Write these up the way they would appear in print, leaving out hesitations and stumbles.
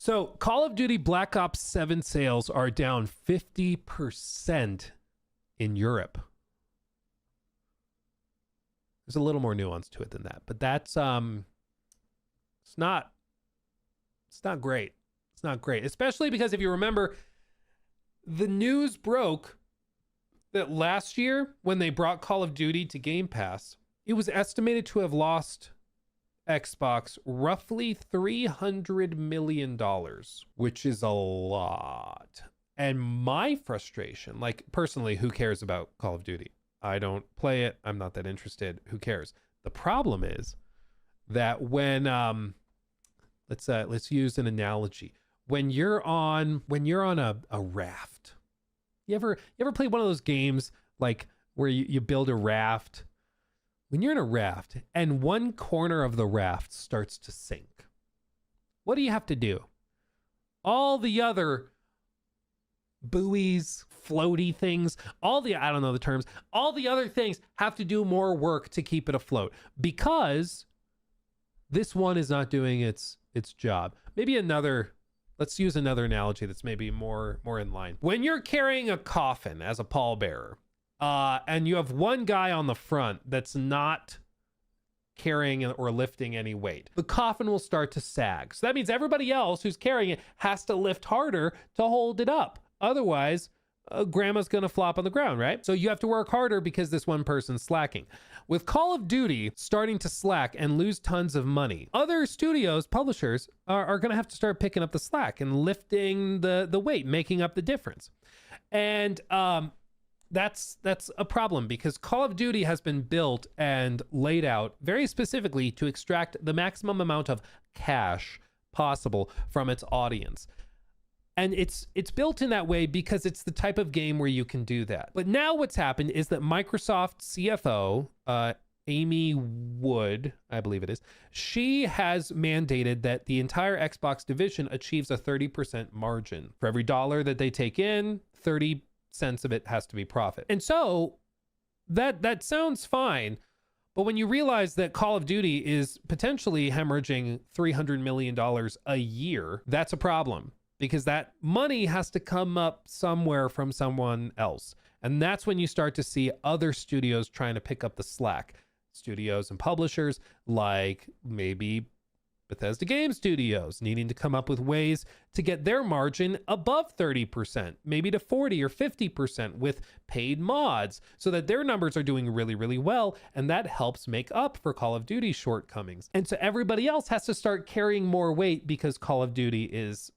So Call of Duty Black Ops 7 sales are down 50% in Europe. There's a little more nuance to it than that, but that's it's not great. It's not great, especially because if you remember, the news broke that last year when they brought Call of Duty to Game Pass, it was estimated to have lost Xbox roughly $300 million, which is a lot. And my frustration, like personally, who cares about Call of Duty? I don't play it. I'm not that interested. Who cares? The problem is that when let's use an analogy. When you're on a raft, you ever play one of those games like where you build a raft? When you're in a raft and one corner of the raft starts to sink, what do you have to do? All the other buoys, floaty things, I don't know the terms, all the other things have to do more work to keep it afloat because this one is not doing its job. Let's use another analogy that's maybe more in line. When you're carrying a coffin as a pallbearer, and you have one guy on the front that's not carrying or lifting any weight, the coffin will start to sag. So that means everybody else who's carrying it has to lift harder to hold it up. Otherwise, grandma's gonna flop on the ground, right? So you have to work harder because this one person's slacking. With Call of Duty starting to slack and lose tons of money, other studios, publishers, are gonna have to start picking up the slack and lifting the weight, making up the difference. And that's a problem because Call of Duty has been built and laid out very specifically to extract the maximum amount of cash possible from its audience. And it's built in that way because it's the type of game where you can do that. But now what's happened is that Microsoft CFO, Amy Wood, I believe it is, she has mandated that the entire Xbox division achieves a 30% margin. For every dollar that they take in, 30 cents of it has to be profit. And so that sounds fine. But when you realize that Call of Duty is potentially hemorrhaging $300 million a year, that's a problem. Because that money has to come up somewhere from someone else. And that's when you start to see other studios trying to pick up the slack. Studios and publishers like maybe Bethesda Game Studios needing to come up with ways to get their margin above 30%, maybe to 40 or 50% with paid mods so that their numbers are doing really, really well. And that helps make up for Call of Duty's shortcomings. And so everybody else has to start carrying more weight because Call of Duty is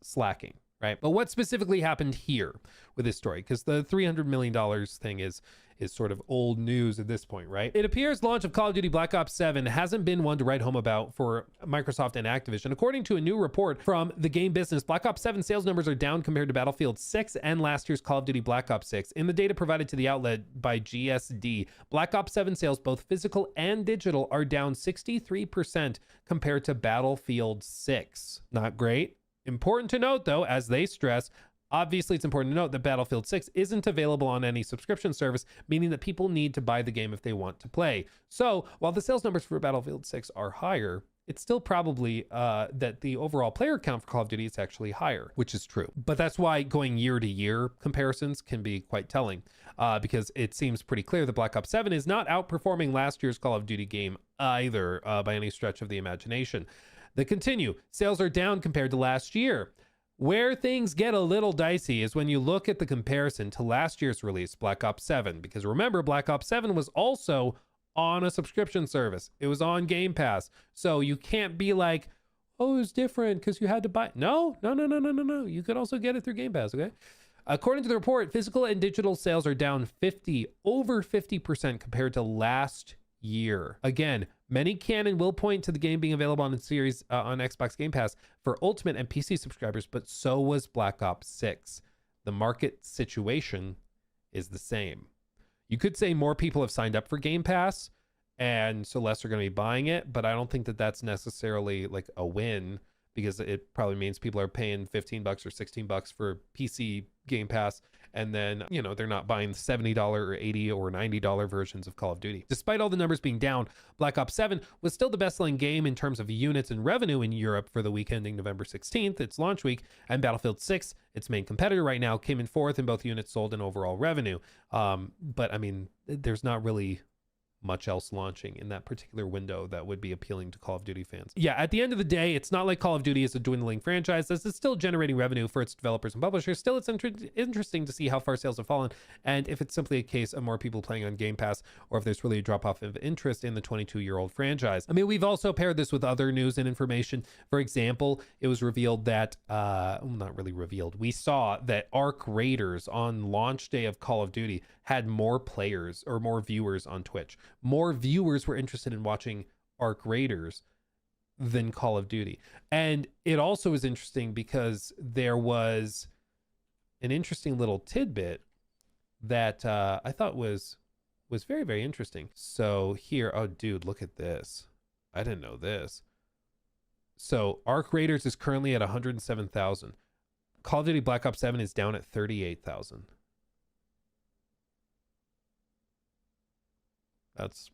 slacking, right? But what specifically happened here with this story? Because the $300 million thing is sort of old news at this point, right? It appears launch of Call of Duty Black Ops 7 hasn't been one to write home about for Microsoft and Activision. According to a new report from the game business, Black Ops 7 sales numbers are down compared to Battlefield 6 and last year's Call of Duty Black Ops 6. In the data provided to the outlet by GSD, Black Ops 7 sales, both physical and digital, are down 63% compared to Battlefield 6. Not great. Important to note, though, as they stress, obviously, it's important to note that Battlefield 6 isn't available on any subscription service, meaning that people need to buy the game if they want to play. So while the sales numbers for Battlefield 6 are higher, it's still probably that the overall player count for Call of Duty is actually higher, which is true. But that's why going year to year comparisons can be quite telling because it seems pretty clear that Black Ops 7 is not outperforming last year's Call of Duty game either by any stretch of the imagination. They continue. Sales are down compared to last year. Where things get a little dicey is when you look at the comparison to last year's release, Black Ops 7, because remember, Black Ops 7 was also on a subscription service. It was on Game Pass. So you can't be like, oh, it's different because you had to buy. No. You could also get it through Game Pass, okay? According to the report, physical and digital sales are down over 50% compared to last year. Again, many can and will point to the game being available on the series on Xbox Game Pass for Ultimate and PC subscribers, but so was Black Ops 6. The market situation is the same. You could say more people have signed up for Game Pass, and so less are going to be buying it, but I don't think that that's necessarily like a win because it probably means people are paying $15 or $16 for PC Game Pass and then, you know, they're not buying the $70 or $80 or $90 versions of Call of Duty. Despite all the numbers being down, Black Ops 7 was still the best-selling game in terms of units and revenue in Europe for the week ending November 16th, its launch week, and Battlefield 6, its main competitor right now, came in fourth in both units sold and overall revenue. But I mean, there's not really much else launching in that particular window that would be appealing to Call of Duty fans. Yeah, at the end of the day, it's not like Call of Duty is a dwindling franchise. This is still generating revenue for its developers and publishers. Still, it's interesting to see how far sales have fallen, and if it's simply a case of more people playing on Game Pass, or if there's really a drop-off of interest in the 22-year-old franchise. I mean, we've also paired this with other news and information. For example, it was revealed that, not really revealed, we saw that Arc Raiders on launch day of Call of Duty had more players or more viewers on Twitch. More viewers were interested in watching Arc Raiders than Call of Duty. And it also is interesting because there was an interesting little tidbit that I thought was very, very interesting. So here, oh dude, look at this. I didn't know this. So Arc Raiders is currently at 107,000. Call of Duty Black Ops 7 is down at 38,000. That's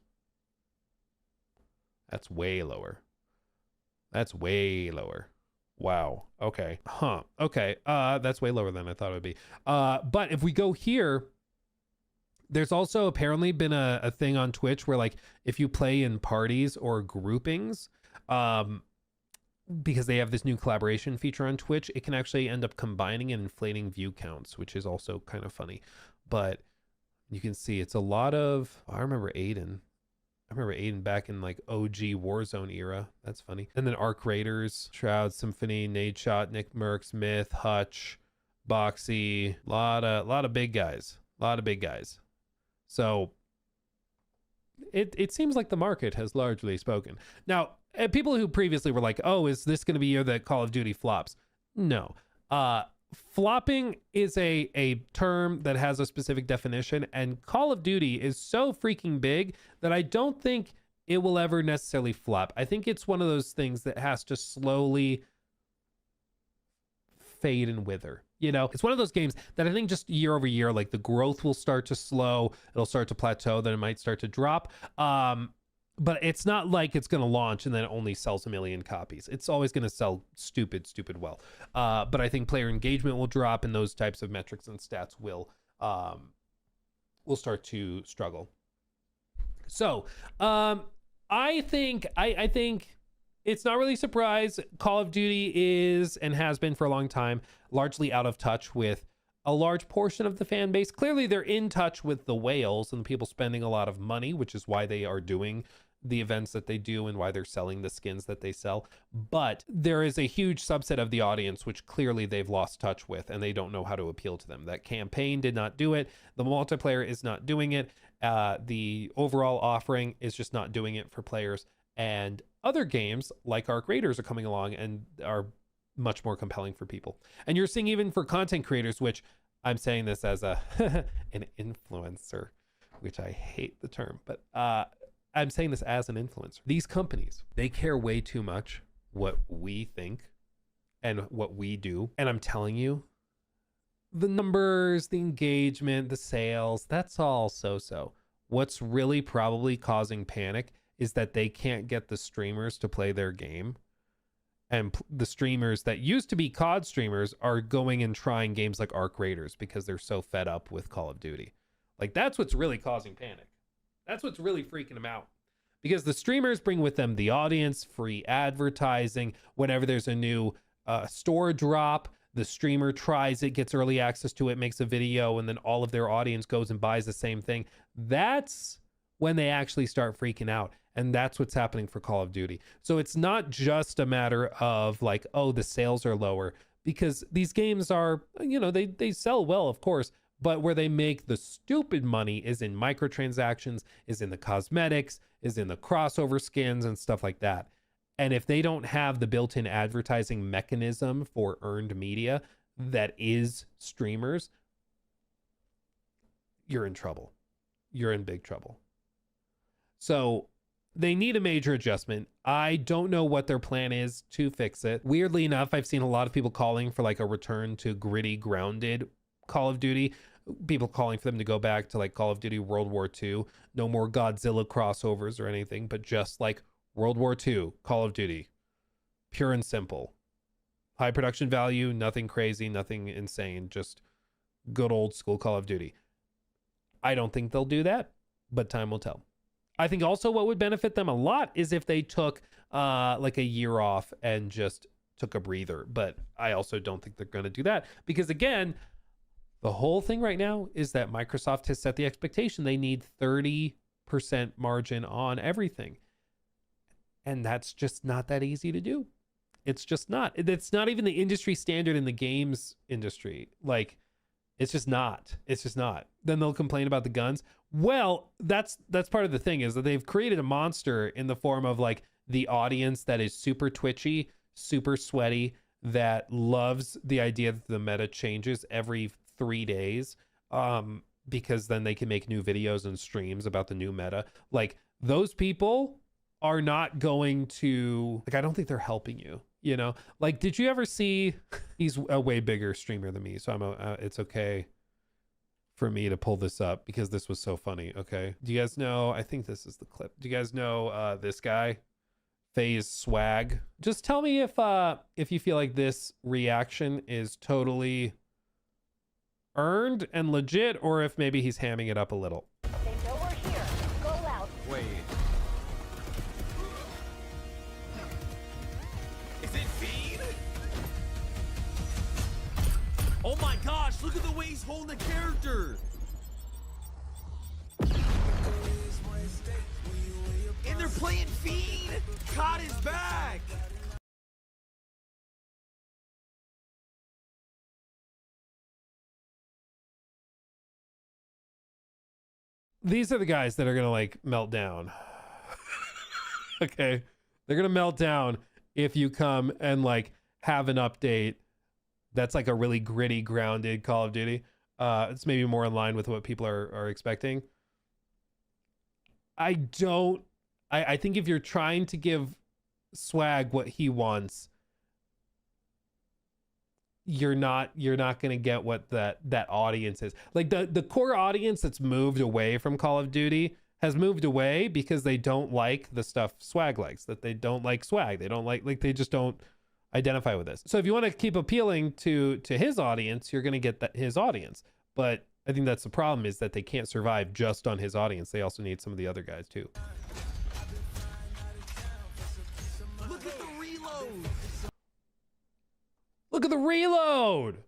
way lower. That's way lower. Wow. Okay. Huh. Okay. That's way lower than I thought it would be. But if we go here, there's also apparently been a thing on Twitch where, like, if you play in parties or groupings, because they have this new collaboration feature on Twitch, it can actually end up combining and inflating view counts, which is also kind of funny. But you can see it's a lot of, I remember Aiden back in like OG Warzone era. That's funny. And then Arc Raiders, Shroud, Symphony, Nadeshot, Nick Merckx, Myth, Hutch, Boxy, lot of big guys. So it seems like the market has largely spoken. Now, people who previously were like, oh, is this going to be year that Call of Duty flops? No. Flopping is a term that has a specific definition, and Call of Duty is so freaking big that I don't think it will ever necessarily flop. I think it's one of those things that has to slowly fade and wither. You know, it's one of those games that I think just year over year, like the growth will start to slow, it'll start to plateau, then it might start to drop. But it's not like it's going to launch and then it only sells 1 million copies. It's always going to sell stupid well. But I think player engagement will drop, and those types of metrics and stats will start to struggle. So I think it's not really a surprise. Call of Duty is, and has been for a long time, largely out of touch with a large portion of the fan base. Clearly they're in touch with the whales and the people spending a lot of money, which is why they are doing the events that they do and why they're selling the skins that they sell. But there is a huge subset of the audience which clearly they've lost touch with, and they don't know how to appeal to them. That campaign did not do it. The multiplayer is not doing it. The overall offering is just not doing it for players. And other games like Arc Raiders are coming along and are much more compelling for people. And you're seeing even for content creators, which I'm saying this as an influencer, which I hate the term, but I'm saying this as an influencer. These companies, they care way too much what we think and what we do. And I'm telling you, the numbers, the engagement, the sales, that's all so-so. What's really probably causing panic is that they can't get the streamers to play their game. And the streamers that used to be COD streamers are going and trying games like Arc Raiders because they're so fed up with Call of Duty. Like, that's what's really causing panic. That's what's really freaking them out. Because the streamers bring with them the audience, free advertising. Whenever there's a new store drop, the streamer tries it, gets early access to it, makes a video, and then all of their audience goes and buys the same thing. That's when they actually start freaking out. And that's what's happening for Call of Duty. So it's not just a matter of like, oh, the sales are lower, because these games are, you know, they sell well, of course, but where they make the stupid money is in microtransactions, is in the cosmetics, is in the crossover skins and stuff like that. And if they don't have the built-in advertising mechanism for earned media that is streamers, you're in trouble. You're in big trouble. So they need a major adjustment. I don't know what their plan is to fix it. Weirdly enough, I've seen a lot of people calling for like a return to gritty, grounded Call of Duty. people calling for them to go back to like Call of Duty World War II. No more Godzilla crossovers or anything, but just like World War II, Call of Duty. Pure and simple. High production value, nothing crazy, nothing insane, just good old school Call of Duty. I don't think they'll do that, but time will tell. I think also what would benefit them a lot is if they took like a year off and just took a breather. But I also don't think they're going to do that because, again, the whole thing right now is that Microsoft has set the expectation they need 30% margin on everything. And that's just not that easy to do. It's just not. It's not even the industry standard in the games industry. Like, it's just not. It's just not. Then they'll complain about the guns. Well, that's part of the thing is that they've created a monster in the form of like the audience that is super twitchy, super sweaty, that loves the idea that the meta changes every 3 days, because then they can make new videos and streams about the new meta. Like, those people are not going to, like, I don't think they're helping you, you know? Like, did you ever see, he's a way bigger streamer than me, so it's okay for me to pull this up because this was so funny. Okay, do you guys know, I think this is the clip, do you guys know this guy, FaZe Swag? Just tell me if you feel like this reaction is totally earned and legit, or if maybe he's hamming it up a little. They know we're here. Go out. Wait. Is it Fiend? Oh my gosh, look at the way he's holding the character. And they're playing Fiend. CoD is back. These are the guys that are gonna like melt down. Okay, they're gonna melt down if you come and like have an update that's like a really gritty, grounded Call of Duty. It's maybe more in line with what people are expecting. I think if you're trying to give Swag what he wants, you're not gonna get what that audience is. Like the core audience that's moved away from Call of Duty has moved away because they don't like the stuff Swag likes, that they don't like Swag, they don't like they just don't identify with this. So if you want to keep appealing to his audience, you're gonna get his audience. But I think that's the problem, is that they can't survive just on his audience. They also need some of the other guys too. Look at the reload. Look at the reload.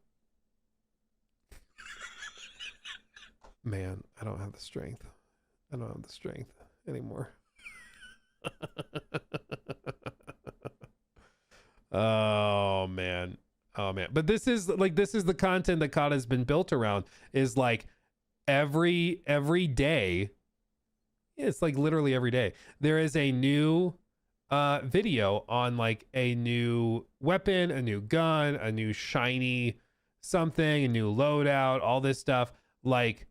Man, I don't have the strength. I don't have the strength anymore. Oh man. Oh man. But this is the content that CoD has been built around, is like every day. It's like literally every day there is a new video on like a new weapon, a new gun, a new shiny something, a new loadout, all this stuff. Like,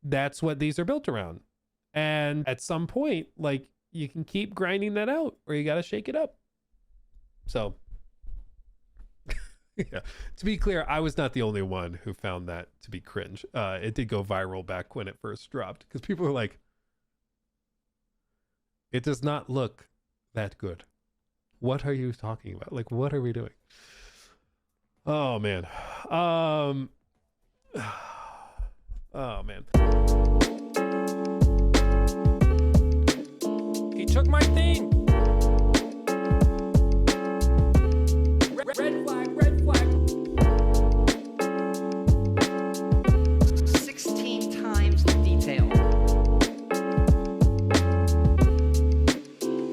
that's what these are built around. And at some point, like, you can keep grinding that out, or you got to shake it up. So yeah, to be clear, I was not the only one who found that to be cringe. It did go viral back when it first dropped, because people were like, it does not look that good. What are you talking about? Like, what are we doing? Oh man. Oh man. He took my thing.